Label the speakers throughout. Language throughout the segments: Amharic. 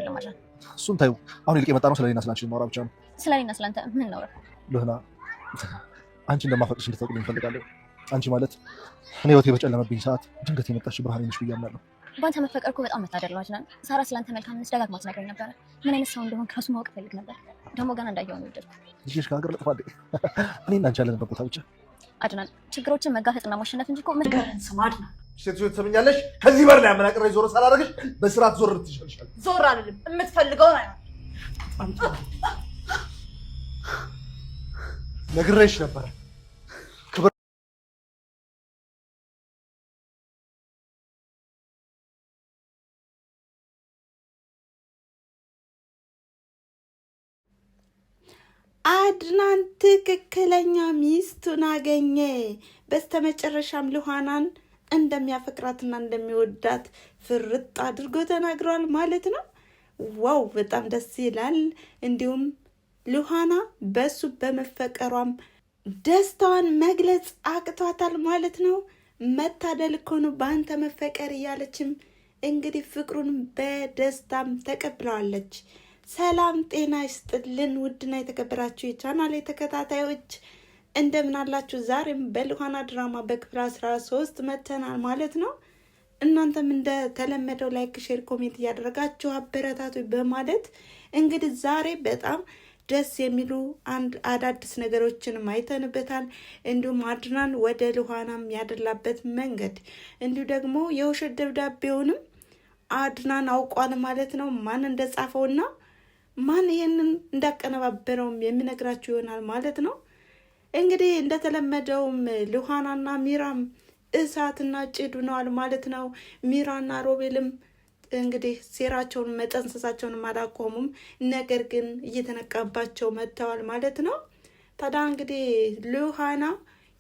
Speaker 1: አይደለም አድራ
Speaker 2: እሱን ታዩ አሁን ይልቅ የመጣ ነው ስለኔና ስላንቺ ማውራ ብቻ ነው።
Speaker 1: ስለኔና ስላንተ ምን ነው?
Speaker 2: ሉህና አንቺ እንደማፈቅርሽ እንድታውቂልኝ እፈልጋለሁ። አንቺ ማለት እኔ ህይወቴ በጨለመብኝ ሰዓት ድንገት የመጣሽ ብርሃኔ ነሽ ብዬ አምናለሁ።
Speaker 1: በአንተ መፈቀር እኮ በጣም መታደል ነው አጅናን። ሳራ ስላንተ መልካምነት ደጋግማ ትነግረኝ ነበረ። ምን አይነት ሰው እንደሆንክ ከሱ ማወቅ ፈልግ ነበር። ደግሞ ገና እንዳየው ነው ወደድኩ።
Speaker 2: ልጅሽ ከሀገር ለጥፋ እኔ እና አንቺ ያለንበት ቦታ ብቻ
Speaker 1: አድናን ችግሮችን መጋፈጥና ማሸነፍ እንጂ እኮ
Speaker 3: ነገርን ስማ አድናን።
Speaker 2: ሴቶች ትሰምኛለሽ? ከዚህ በር ላይ አመናቅረሽ ዞር ሳላደርግሽ በስርዓት ዞር ትችልሻል።
Speaker 3: ዞር አልልም። የምትፈልገውን አይሆን
Speaker 2: ነግሬሽ ነበረ።
Speaker 4: አድናን ትክክለኛ ሚስቱን አገኘ። በስተመጨረሻም ሉሃናን እንደሚያፈቅራትና እንደሚወዳት ፍርጥ አድርጎ ተናግሯል ማለት ነው። ዋው በጣም ደስ ይላል። እንዲሁም ሉሃና በሱ በመፈቀሯም ደስታዋን መግለጽ አቅቷታል ማለት ነው። መታደል እኮ ነው በአንተ መፈቀር እያለችም እንግዲህ ፍቅሩን በደስታም ተቀብለዋለች። ሰላም ጤና ይስጥልን ውድና የተከበራችሁ የቻናሌ ተከታታዮች እንደምን አላችሁ? ዛሬም በሉሃና ድራማ በክፍል 13 መተናል ማለት ነው። እናንተም እንደተለመደው ላይክ፣ ሼር፣ ኮሜንት እያደረጋችሁ አበረታቱ በማለት እንግዲህ ዛሬ በጣም ደስ የሚሉ አንድ አዳዲስ ነገሮችንም አይተንበታል። እንዲሁም አድናን ወደ ሉሃናም ያደላበት መንገድ እንዲሁ ደግሞ የውሸት ደብዳቤውንም አድናን አውቋል ማለት ነው። ማን እንደጻፈውና ማን ይሄንን እንዳቀነባበረውም የሚነግራችሁ ይሆናል ማለት ነው። እንግዲህ እንደተለመደውም ሉሃናና ሚራም እሳትና ጭድ ሆነዋል ማለት ነው። ሚራና ሮቤልም እንግዲህ ሴራቸውን መጠንሰሳቸውን አላቆሙም። ነገር ግን እየተነቃባቸው መጥተዋል ማለት ነው። ታዲያ እንግዲህ ሉሃና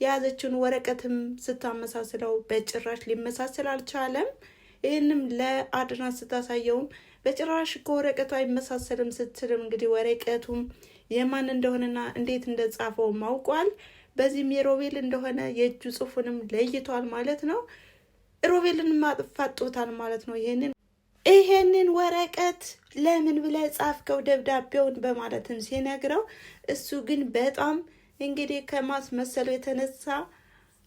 Speaker 4: የያዘችውን ወረቀትም ስታመሳስለው በጭራሽ ሊመሳሰል አልቻለም። ይህንም ለአድናን ስታሳየውም በጭራሽ ከወረቀቱ አይመሳሰልም ስትልም እንግዲህ ወረቀቱም የማን እንደሆነና እንዴት እንደጻፈው ማውቋል። በዚህም የሮቤል እንደሆነ የእጁ ጽሑፍንም ለይቷል ማለት ነው። ሮቤልን ማጥፋጦታል ማለት ነው። ይሄንን ወረቀት ለምን ብለህ ጻፍከው ደብዳቤውን በማለትም ሲነግረው እሱ ግን በጣም እንግዲህ ከማስመሰሉ የተነሳ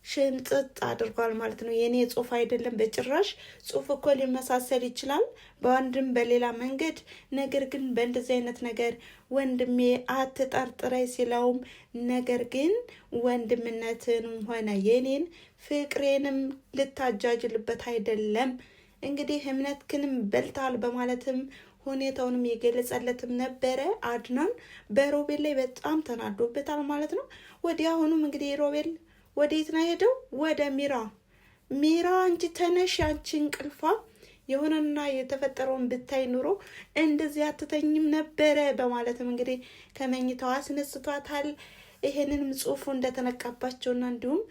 Speaker 4: ሽምጥጥ አድርጓል ማለት ነው። የኔ ጽሑፍ አይደለም በጭራሽ። ጽሑፍ እኮ ሊመሳሰል ይችላል በአንድም በሌላ መንገድ፣ ነገር ግን በእንደዚህ አይነት ነገር ወንድሜ አትጠርጥረኝ ሲለውም፣ ነገር ግን ወንድምነትንም ሆነ የኔን ፍቅሬንም ልታጃጅልበት አይደለም እንግዲህ እምነትክንም በልታል በማለትም ሁኔታውንም የገለጸለትም ነበረ። አድናን በሮቤል ላይ በጣም ተናዶበታል ማለት ነው። ወዲያውኑም እንግዲህ ሮቤል ወዴት ነው ሄደው? ወደ ሚራ አንቺ ተነሽ፣ አንቺ እንቅልፋ የሆነና የተፈጠረውን ብታይ ኑሮ እንደዚህ አትተኝም ነበረ በማለትም እንግዲህ ከመኝታዋ አስነስቷታል። ይሄንንም ጽሑፉ እንደተነቃባቸውና እንዲሁም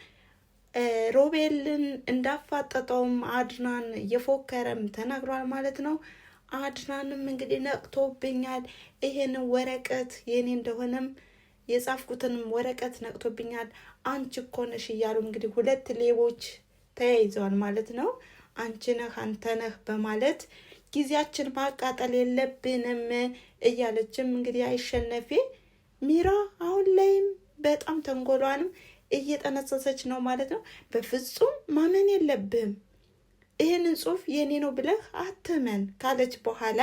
Speaker 4: ሮቤልን እንዳፋጠጠውም አድናን እየፎከረም ተናግሯል ማለት ነው። አድናንም እንግዲህ ነቅቶብኛል፣ ይሄንን ወረቀት የኔ እንደሆነም የጻፍኩትንም ወረቀት ነቅቶብኛል፣ አንቺ እኮ ነሽ እያሉ እንግዲህ ሁለት ሌቦች ተያይዘዋል ማለት ነው። አንቺ ነህ አንተ ነህ በማለት ጊዜያችን ማቃጠል የለብንም እያለችም እንግዲህ አይሸነፌ ሚራ አሁን ላይም በጣም ተንኮሏንም እየጠነሰሰች ነው ማለት ነው። በፍጹም ማመን የለብህም፣ ይህንን ጽሑፍ የኔ ነው ብለህ አትመን ካለች በኋላ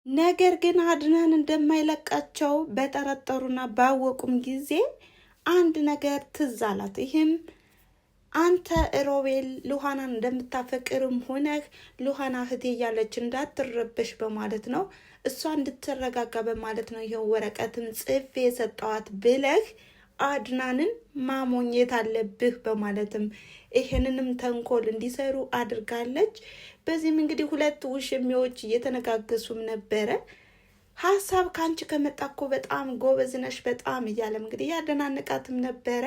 Speaker 4: ነገር ግን አድናን እንደማይለቃቸው በጠረጠሩና ባወቁም ጊዜ አንድ ነገር ትዝ አላት። ይህም አንተ ሮቤል ሉሃናን እንደምታፈቅርም ሆነህ ሉሃና እህቴ እያለች እንዳትረበሽ በማለት ነው፣ እሷ እንድትረጋጋ በማለት ነው ይሄው ወረቀትም ጽፌ የሰጠዋት ብለህ አድናንን ማሞኘት አለብህ በማለትም ይሄንንም ተንኮል እንዲሰሩ አድርጋለች። በዚህም እንግዲህ ሁለት ውሽሚዎች እየተነጋገሱም ነበረ። ሀሳብ ከአንቺ ከመጣ እኮ በጣም ጎበዝ ነሽ በጣም እያለም እንግዲህ ያደናንቃትም ነበረ።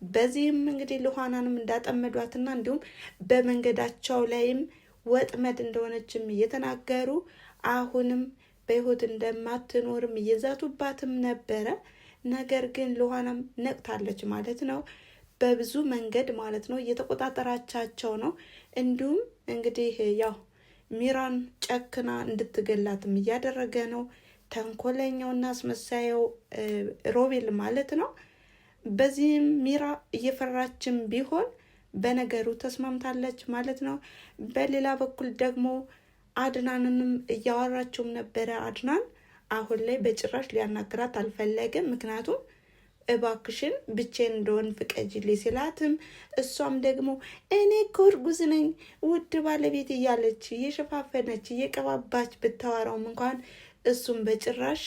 Speaker 4: በዚህም እንግዲህ ሉሃናንም እንዳጠመዷትና እንዲሁም በመንገዳቸው ላይም ወጥመድ እንደሆነችም እየተናገሩ አሁንም በህይወት እንደማትኖርም እየዛቱባትም ነበረ። ነገር ግን ሉሃናም ነቅታለች ማለት ነው። በብዙ መንገድ ማለት ነው እየተቆጣጠራቻቸው ነው። እንዲሁም እንግዲህ ያው ሚራን ጨክና እንድትገላትም እያደረገ ነው። ተንኮለኛውና አስመሳየው ሮቤል ማለት ነው። በዚህም ሚራ እየፈራችም ቢሆን በነገሩ ተስማምታለች ማለት ነው። በሌላ በኩል ደግሞ አድናንንም እያወራችውም ነበረ። አድናን አሁን ላይ በጭራሽ ሊያናግራት አልፈለገም። ምክንያቱም እባክሽን ብቻዬን እንደሆን ፍቀጂልኝ ሲላትም እሷም ደግሞ እኔ እኮ እርጉዝ ነኝ ውድ ባለቤት እያለች እየሸፋፈነች እየቀባባች ብታወራውም እንኳን እሱም በጭራሽ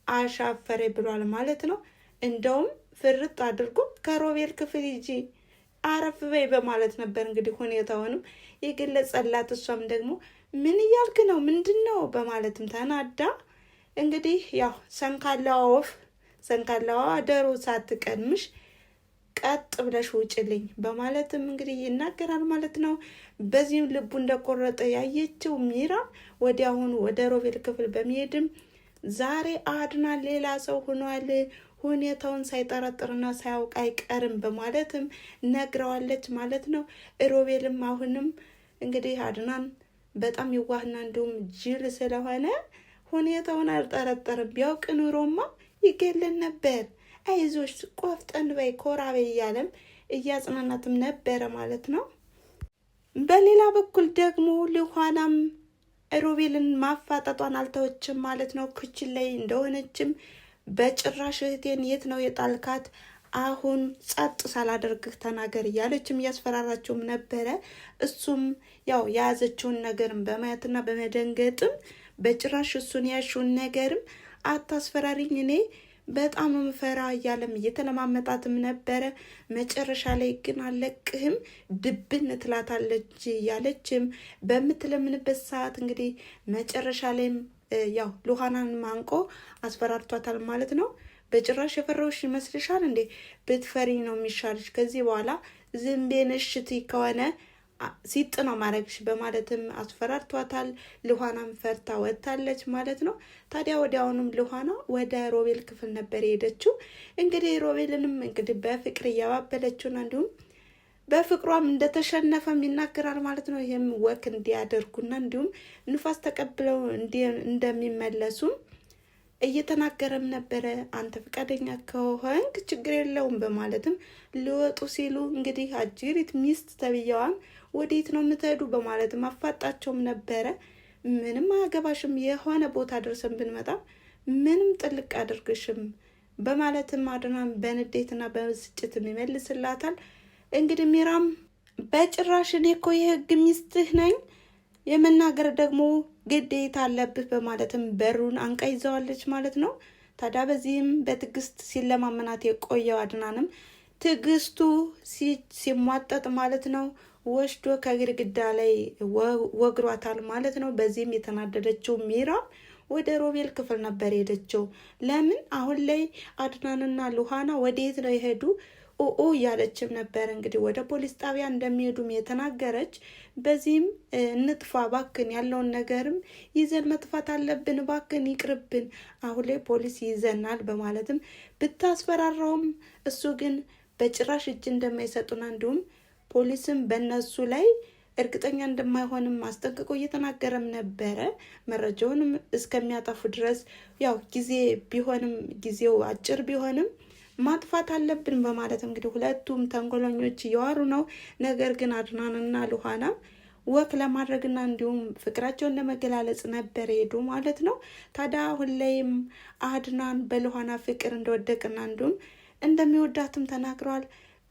Speaker 4: አሻፈረ ብሏል ማለት ነው። እንደውም ፍርጥ አድርጎ ከሮቤል ክፍል ሂጂ አረፍ በይ በማለት ነበር እንግዲህ ሁኔታውንም የገለጸላት። እሷም ደግሞ ምን እያልክ ነው ምንድን ነው በማለትም ተናዳ እንግዲህ ያው ሰንካላዋ ወፍ ሰንካላዋ ዶሮ ሳትቀድምሽ ቀጥ ብለሽ ውጭልኝ በማለትም እንግዲህ ይናገራል ማለት ነው። በዚህም ልቡ እንደቆረጠ ያየችው ሚራ ወዲያውኑ ወደ ሮቤል ክፍል በመሄድም ዛሬ አድናን ሌላ ሰው ሆኗል፣ ሁኔታውን ሳይጠረጥርና ሳያውቅ አይቀርም በማለትም ነግረዋለች ማለት ነው። ሮቤልም አሁንም እንግዲህ አድናን በጣም ይዋህና እንዲሁም ጅል ስለሆነ ሁኔታውን አልጠረጠርም፣ ቢያውቅ ኑሮማ ይገለን ነበር፣ አይዞሽ ቆፍጠን በይ ኮራ በይ እያለም እያጽናናትም ነበረ ማለት ነው። በሌላ በኩል ደግሞ ልኋናም ሮቤልን ማፋጠጧን አልተወችም ማለት ነው። ክችን ላይ እንደሆነችም በጭራሽ እህቴን የት ነው የጣልካት? አሁን ጸጥ ሳላደርግህ ተናገር እያለችም እያስፈራራችውም ነበረ። እሱም ያው የያዘችውን ነገርም በማየትና በመደንገጥም በጭራሽ እሱን ያሽውን ነገርም አታስፈራሪኝ፣ እኔ በጣም ምፈራ እያለም እየተለማመጣትም ነበረ። መጨረሻ ላይ ግን አለቅህም ድብን ትላታለች እያለችም በምትለምንበት ሰዓት እንግዲህ መጨረሻ ላይም ያው ልኋናን ማንቆ አስፈራርቷታል ማለት ነው። በጭራሽ የፈራውሽ ይመስልሻል እንዴ? ብትፈሪ ነው የሚሻልሽ። ከዚህ በኋላ ዝምቤን እሽቲ ከሆነ ሲጥ ነው ማድረግሽ በማለትም አስፈራርቷታል። ልኋናም ፈርታ ወጥታለች ማለት ነው። ታዲያ ወዲያውኑም ልኋና ወደ ሮቤል ክፍል ነበር የሄደችው። እንግዲህ ሮቤልንም እንግዲህ በፍቅር እያባበለችውና እንዲሁም በፍቅሯም እንደተሸነፈም ይናገራል ማለት ነው። ይህም ወክ እንዲያደርጉና እንዲሁም ንፋስ ተቀብለው እንደሚመለሱም እየተናገረም ነበረ። አንተ ፈቃደኛ ከሆንክ ችግር የለውም በማለትም ሊወጡ ሲሉ እንግዲህ አጅሪት ሚስት ተብያዋን ወዴት ነው የምትሄዱ በማለትም አፋጣቸውም ነበረ። ምንም አያገባሽም፣ የሆነ ቦታ ደርሰን ብንመጣ ምንም ጥልቅ አድርግሽም በማለትም አድናን በንዴትና በብስጭትም ይመልስላታል። እንግዲህ ሚራም በጭራሽ እኔ እኮ የህግ ሚስትህ ነኝ የመናገር ደግሞ ግዴታ አለብህ በማለትም በሩን አንቃ ይዘዋለች ማለት ነው። ታዲያ በዚህም በትዕግስት ሲለማመናት የቆየው አድናንም ትዕግስቱ ሲሟጠጥ ማለት ነው ወስዶ ከግድግዳ ላይ ወግሯታል ማለት ነው። በዚህም የተናደደችው ሚራ ወደ ሮቤል ክፍል ነበር ሄደችው። ለምን አሁን ላይ አድናንና ልኋና ወዴት ነው የሄዱ ኦኦ እያለችም ነበር። እንግዲህ ወደ ፖሊስ ጣቢያ እንደሚሄዱም የተናገረች። በዚህም እንጥፋ ባክን፣ ያለውን ነገርም ይዘን መጥፋት አለብን፣ ባክን ይቅርብን፣ አሁን ላይ ፖሊስ ይዘናል በማለትም ብታስፈራራውም እሱ ግን በጭራሽ እጅ እንደማይሰጡና እንዲሁም ፖሊስም በእነሱ ላይ እርግጠኛ እንደማይሆንም አስጠንቅቆ እየተናገረም ነበረ። መረጃውንም እስከሚያጠፉ ድረስ ያው ጊዜ ቢሆንም ጊዜው አጭር ቢሆንም ማጥፋት አለብን በማለት እንግዲህ ሁለቱም ተንኮለኞች እያዋሩ ነው። ነገር ግን አድናንና ልኋና ወክ ለማድረግና እንዲሁም ፍቅራቸውን ለመገላለጽ ነበር ሄዱ ማለት ነው። ታዲያ አሁን ላይም አድናን በልኋና ፍቅር እንደወደቅና እንዲሁም እንደሚወዳትም ተናግረዋል።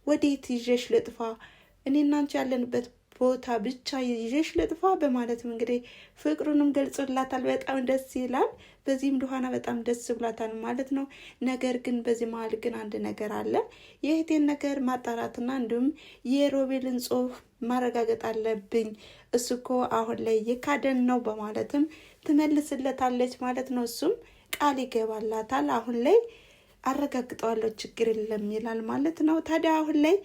Speaker 4: ወዴት ይዤሽ ልጥፋ? እኔ እናንቺ ያለንበት ቦታ ብቻ ይዤሽ ልጥፋ በማለትም እንግዲህ ፍቅሩንም ገልጾላታል። በጣም ደስ ይላል። በዚህም ልኋና በጣም ደስ ብሏታል ማለት ነው። ነገር ግን በዚህ መሀል ግን አንድ ነገር አለ። የእህቴን ነገር ማጣራትና እንዲሁም የሮቤልን ጽሑፍ ማረጋገጥ አለብኝ። እሱ እኮ አሁን ላይ የካደን ነው በማለትም ትመልስለታለች ማለት ነው። እሱም ቃል ይገባላታል። አሁን ላይ አረጋግጠዋለሁ ችግር የለም ይላል ማለት ነው። ታዲያ አሁን ላይ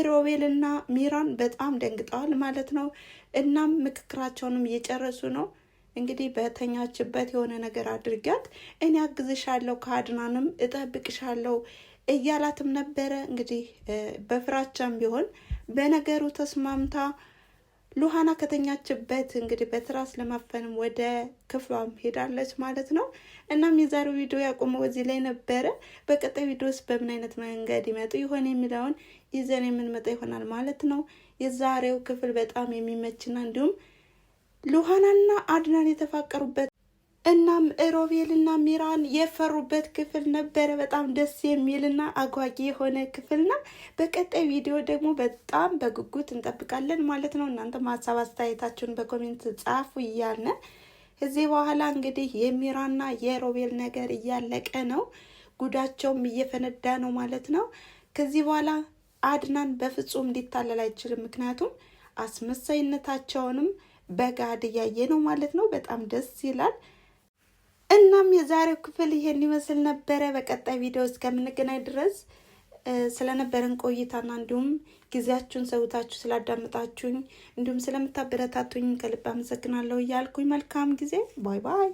Speaker 4: ሮቤልና ሚራን በጣም ደንግጠዋል ማለት ነው። እናም ምክክራቸውንም እየጨረሱ ነው። እንግዲህ በተኛችበት የሆነ ነገር አድርጊያት፣ እኔ አግዝሻለሁ፣ ከአድናንም እጠብቅሻለሁ እያላትም ነበረ። እንግዲህ በፍራቻም ቢሆን በነገሩ ተስማምታ ሉሃና ከተኛችበት እንግዲህ በትራስ ለማፈንም ወደ ክፍሏም ሄዳለች ማለት ነው። እናም የዛሬው ቪዲዮ ያቆመው እዚህ ላይ ነበረ። በቀጣይ ቪዲዮስ በምን አይነት መንገድ ይመጡ ይሆን የሚለውን ይዘን የምንመጣ ይሆናል ማለት ነው። የዛሬው ክፍል በጣም የሚመችና እንዲሁም ሉሃናና አድናን የተፋቀሩበት እናም ሮቤልና ሚራን የፈሩበት ክፍል ነበረ። በጣም ደስ የሚልና አጓጊ የሆነ ክፍልና በቀጣይ ቪዲዮ ደግሞ በጣም በጉጉት እንጠብቃለን ማለት ነው። እናንተም ሀሳብ አስተያየታችሁን በኮሜንት ጻፉ እያልን እዚህ በኋላ እንግዲህ የሚራና የሮቤል ነገር እያለቀ ነው። ጉዳቸውም እየፈነዳ ነው ማለት ነው። ከዚህ በኋላ አድናን በፍጹም ሊታለል አይችልም። ምክንያቱም አስመሳይነታቸውንም በጋድ እያየ ነው ማለት ነው። በጣም ደስ ይላል። እናም የዛሬው ክፍል ይሄን ይመስል ነበረ። በቀጣይ ቪዲዮ እስከምንገናኝ ድረስ ስለነበረን ቆይታና እንዲሁም ጊዜያችሁን ሰውታችሁ ስላዳመጣችሁኝ እንዲሁም ስለምታበረታቱኝ ከልብ አመሰግናለሁ እያልኩኝ መልካም ጊዜ። ባይ ባይ።